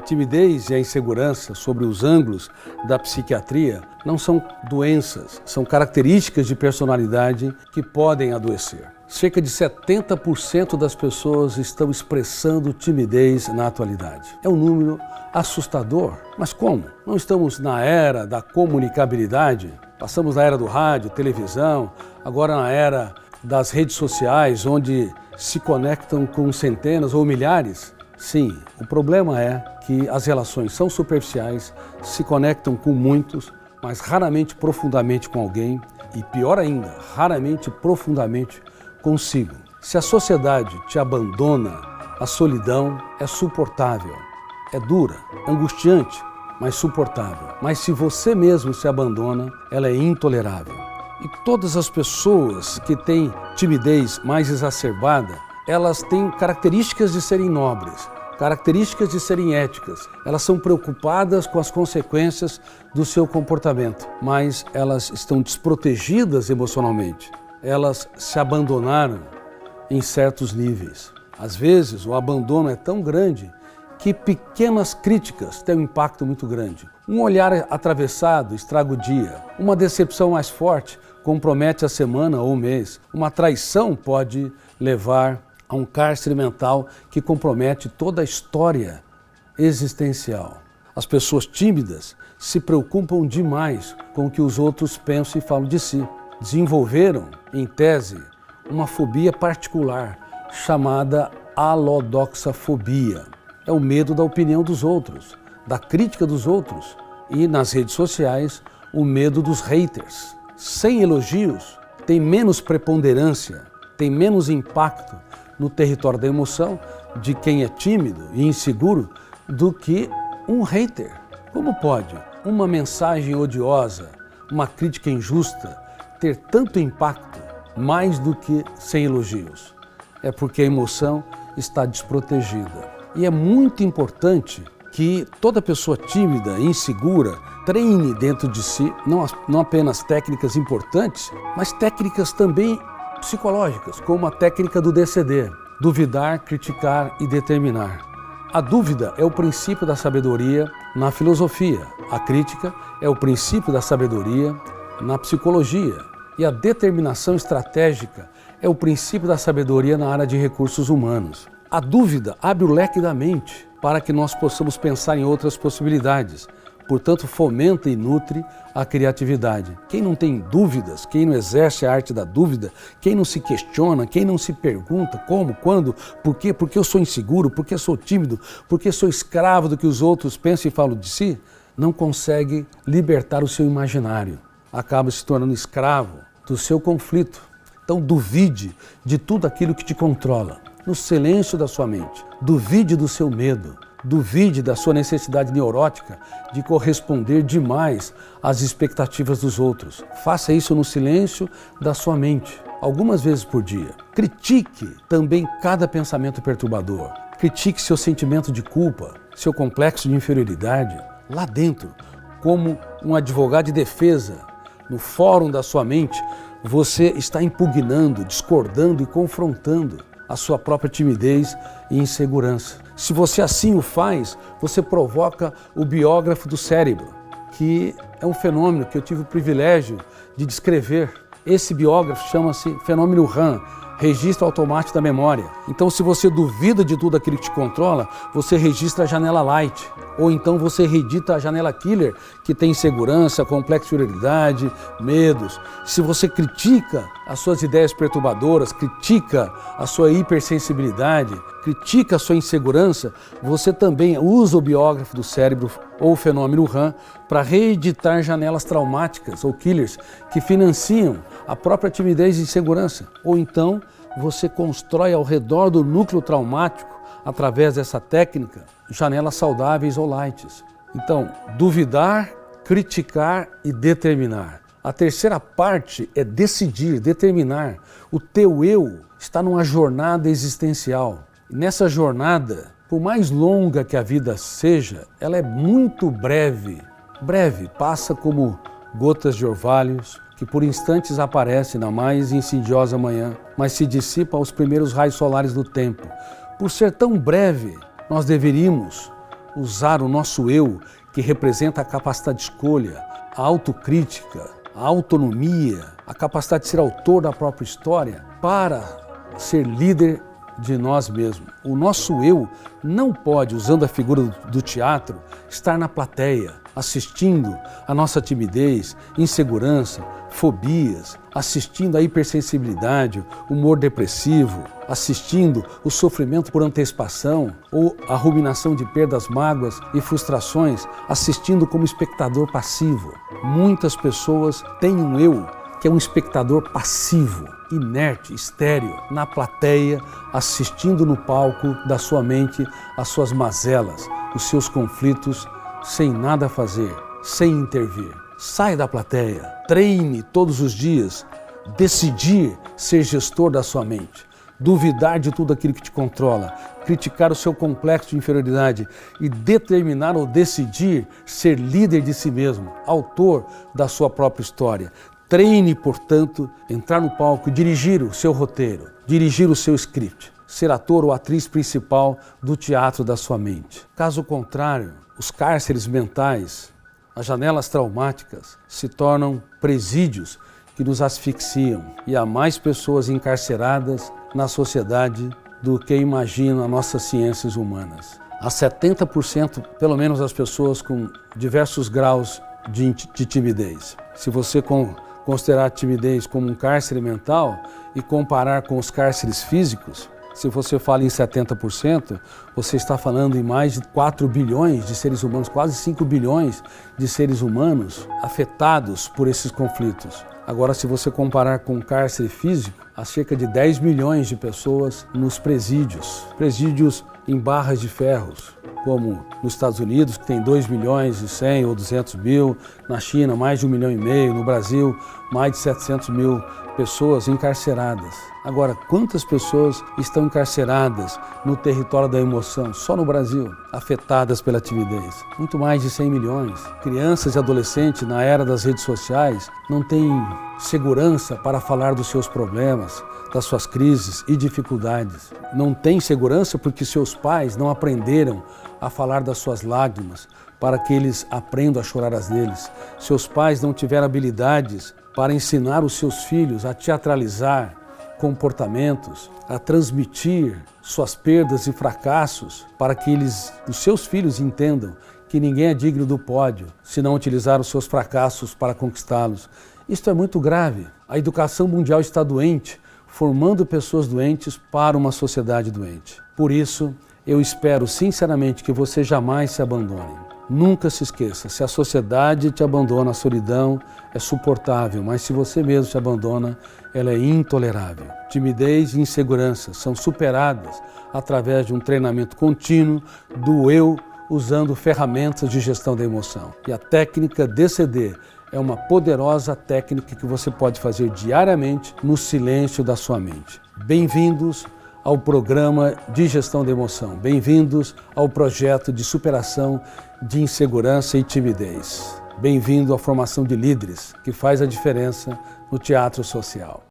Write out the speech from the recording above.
timidez e a insegurança, sobre os ângulos da psiquiatria, não são doenças, são características de personalidade que podem adoecer. Cerca de 70% das pessoas estão expressando timidez na atualidade. É um número assustador. Mas como? Não estamos na era da comunicabilidade? Passamos da era do rádio, televisão, agora na era das redes sociais, onde se conectam com centenas ou milhares? Sim, o problema é que as relações são superficiais, se conectam com muitos, mas raramente profundamente com alguém e, pior ainda, raramente profundamente consigo. Se a sociedade te abandona, a solidão é suportável, é dura, angustiante, mas suportável. Mas se você mesmo se abandona, ela é intolerável. E todas as pessoas que têm timidez mais exacerbada, elas têm características de serem nobres, características de serem éticas. Elas são preocupadas com as consequências do seu comportamento, mas elas estão desprotegidas emocionalmente. Elas se abandonaram em certos níveis. Às vezes, o abandono é tão grande que pequenas críticas têm um impacto muito grande. Um olhar atravessado estraga o dia. Uma decepção mais forte compromete a semana ou o mês. Uma traição pode levar a um cárcere mental que compromete toda a história existencial. As pessoas tímidas se preocupam demais com o que os outros pensam e falam de si. Desenvolveram, em tese, uma fobia particular chamada alodoxafobia. É o medo da opinião dos outros, da crítica dos outros e, nas redes sociais, o medo dos haters. Sem elogios, tem menos preponderância, tem menos impacto no território da emoção de quem é tímido e inseguro do que um hater. Como pode uma mensagem odiosa, uma crítica injusta ter tanto impacto mais do que sem elogios? É porque a emoção está desprotegida. E é muito importante que toda pessoa tímida e insegura treine dentro de si não apenas técnicas importantes, mas técnicas também psicológicas, como a técnica do DCD, duvidar, criticar e determinar. A dúvida é o princípio da sabedoria na filosofia, a crítica é o princípio da sabedoria na psicologia e a determinação estratégica é o princípio da sabedoria na área de recursos humanos. A dúvida abre o leque da mente para que nós possamos pensar em outras possibilidades. Portanto, fomenta e nutre a criatividade. Quem não tem dúvidas, quem não exerce a arte da dúvida, quem não se questiona, quem não se pergunta como, quando, por quê, porque eu sou inseguro, porque sou tímido, porque sou escravo do que os outros pensam e falam de si, não consegue libertar o seu imaginário. Acaba se tornando escravo do seu conflito. Então, duvide de tudo aquilo que te controla. No silêncio da sua mente, duvide do seu medo, duvide da sua necessidade neurótica de corresponder demais às expectativas dos outros. Faça isso no silêncio da sua mente, algumas vezes por dia. Critique também cada pensamento perturbador. Critique seu sentimento de culpa, seu complexo de inferioridade, lá dentro, como um advogado de defesa. No fórum da sua mente, você está impugnando, discordando e confrontando a sua própria timidez e insegurança. Se você assim o faz, você provoca o biógrafo do cérebro, que é um fenômeno que eu tive o privilégio de descrever. Esse biógrafo chama-se fenômeno RAM, registro automático da memória. Então, se você duvida de tudo aquilo que te controla, você registra a janela light. Ou então você reedita a janela killer, que tem insegurança, complexo de inferioridade, medos. Se você critica as suas ideias perturbadoras, critica a sua hipersensibilidade, critica a sua insegurança, você também usa o biógrafo do cérebro ou o fenômeno RAM para reeditar janelas traumáticas ou killers que financiam a própria timidez e insegurança. Ou então você constrói ao redor do núcleo traumático, através dessa técnica, janelas saudáveis ou lights. Então, duvidar, criticar e determinar. A terceira parte é decidir, determinar. O teu eu está numa jornada existencial. E nessa jornada, por mais longa que a vida seja, ela é muito breve. Breve, passa como gotas de orvalhos, que por instantes aparecem na mais insidiosa manhã, mas se dissipa aos primeiros raios solares do tempo. Por ser tão breve, nós deveríamos usar o nosso eu, que representa a capacidade de escolha, a autocrítica, a autonomia, a capacidade de ser autor da própria história, para ser líder de nós mesmos. O nosso eu não pode, usando a figura do teatro, estar na plateia, assistindo a nossa timidez, insegurança, fobias, assistindo a hipersensibilidade, humor depressivo, assistindo o sofrimento por antecipação ou a ruminação de perdas, mágoas e frustrações, assistindo como espectador passivo. Muitas pessoas têm um eu que é um espectador passivo, inerte, estéril, na plateia, assistindo no palco da sua mente as suas mazelas, os seus conflitos, sem nada fazer, sem intervir. Sai da plateia, treine todos os dias, decidir ser gestor da sua mente, duvidar de tudo aquilo que te controla, criticar o seu complexo de inferioridade e determinar ou decidir ser líder de si mesmo, autor da sua própria história. Treine, portanto, entrar no palco e dirigir o seu roteiro, dirigir o seu script, ser ator ou atriz principal do teatro da sua mente. Caso contrário, os cárceres mentais, as janelas traumáticas, se tornam presídios que nos asfixiam e há mais pessoas encarceradas na sociedade do que imaginam as nossas ciências humanas. Há 70%, pelo menos, das pessoas com diversos graus de timidez. Se você considerar a timidez como um cárcere mental e comparar com os cárceres físicos, se você fala em 70%, você está falando em mais de 4 bilhões de seres humanos, quase 5 bilhões de seres humanos afetados por esses conflitos. Agora, se você comparar com o cárcere físico, há cerca de 10 milhões de pessoas nos presídios em barras de ferros, como nos Estados Unidos, que tem 2 milhões e 100 ou 200 mil, na China mais de 1,5 milhão, no Brasil mais de 700 mil pessoas encarceradas. Agora, quantas pessoas estão encarceradas no território da emoção, só no Brasil, afetadas pela timidez? Muito mais de 100 milhões. Crianças e adolescentes, na era das redes sociais, não têm segurança para falar dos seus problemas, das suas crises e dificuldades. Não têm segurança porque seus pais não aprenderam a falar das suas lágrimas, para que eles aprendam a chorar as deles. Seus pais não tiveram habilidades para ensinar os seus filhos a teatralizar comportamentos, a transmitir suas perdas e fracassos, para que os seus filhos entendam que ninguém é digno do pódio se não utilizar os seus fracassos para conquistá-los. Isto é muito grave. A educação mundial está doente, formando pessoas doentes para uma sociedade doente. Por isso, eu espero sinceramente que você jamais se abandone. Nunca se esqueça, se a sociedade te abandona, a solidão é suportável, mas se você mesmo se abandona, ela é intolerável. Timidez e insegurança são superadas através de um treinamento contínuo do eu, usando ferramentas de gestão da emoção. E a técnica DCD é uma poderosa técnica que você pode fazer diariamente no silêncio da sua mente. Bem-vindos ao programa de gestão da emoção. Bem-vindos ao projeto de superação de insegurança e timidez. Bem-vindo à formação de líderes, que faz a diferença no teatro social.